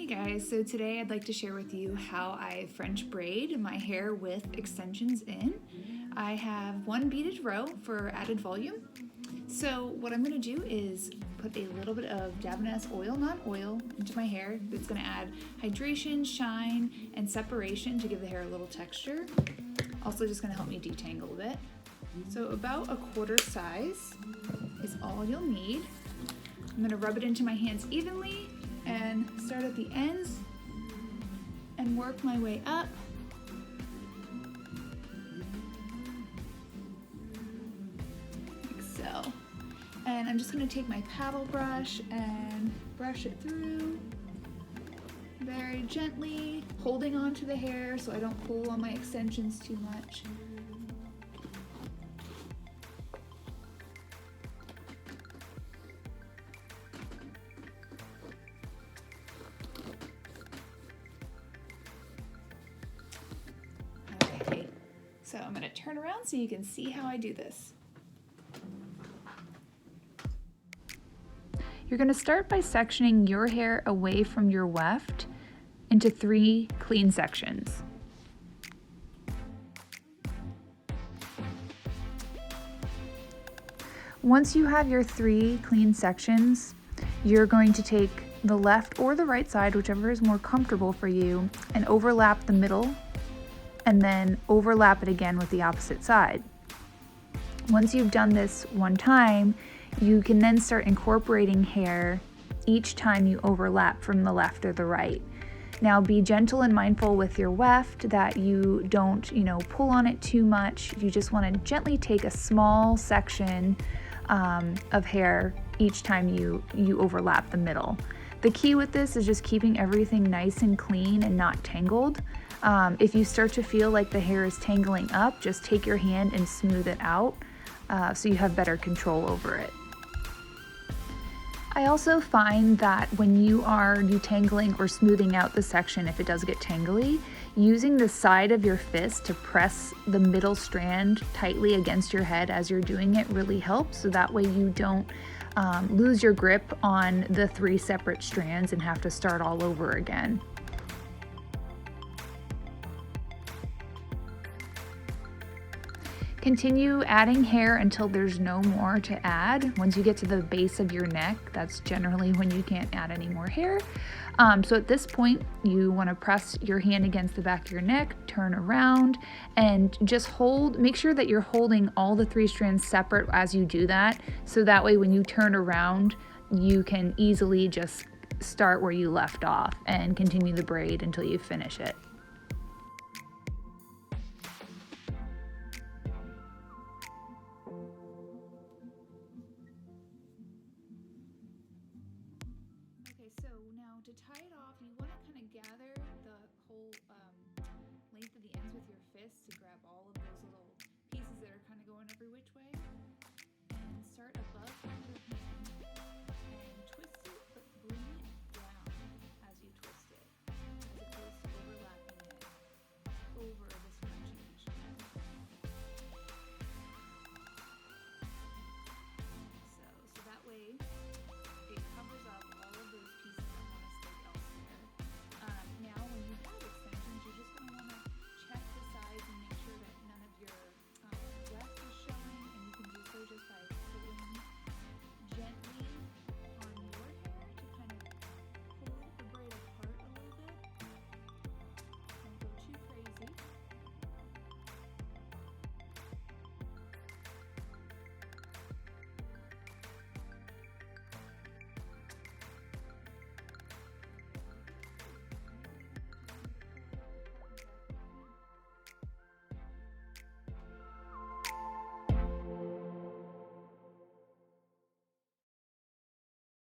guys, so today I'd like to share with you how I French braid my hair with extensions in. I have one beaded row for added volume. So what I'm going to do is put a little bit of Davines Oil, not oil, into my hair. It's going to add hydration, shine, and separation to give the hair a little texture. Also just going to help me detangle a bit. So about a quarter size is all you'll need. I'm going to rub it into my hands evenly and start at the ends and work my way up. Like so. And I'm just going to take my paddle brush and brush it through very gently, holding onto the hair so I don't pull on my extensions too much. Okay, so I'm going to turn around so you can see how I do this. You're going to start by sectioning your hair away from your weft into 3 clean sections. Once you have your 3 clean sections, you're going to take the left or the right side, whichever is more comfortable for you, and overlap the middle, and then overlap it again with the opposite side. Once you've done this one time, you can then start incorporating hair each time you overlap from the left or the right. Now be gentle and mindful with your weft that you don't, pull on it too much. You just want to gently take a small section of hair each time you overlap the middle. The key with this is just keeping everything nice and clean and not tangled. If you start to feel like the hair is tangling up, just take your hand and smooth it out so you have better control over it. I also find that when you are detangling or smoothing out the section, if it does get tangly, using the side of your fist to press the middle strand tightly against your head as you're doing it really helps, so that way you don't lose your grip on the 3 separate strands and have to start all over again. Continue adding hair until there's no more to add. Once you get to the base of your neck, that's generally when you can't add any more hair. So at this point, you want to press your hand against the back of your neck, turn around, and just make sure that you're holding all the 3 strands separate as you do that. So that way when you turn around, you can easily just start where you left off and continue the braid until you finish it. So now to tie it off, you want to kind of gather the whole length of the ends with your fists to grab all of those little pieces that are kind of going every which way, and start above the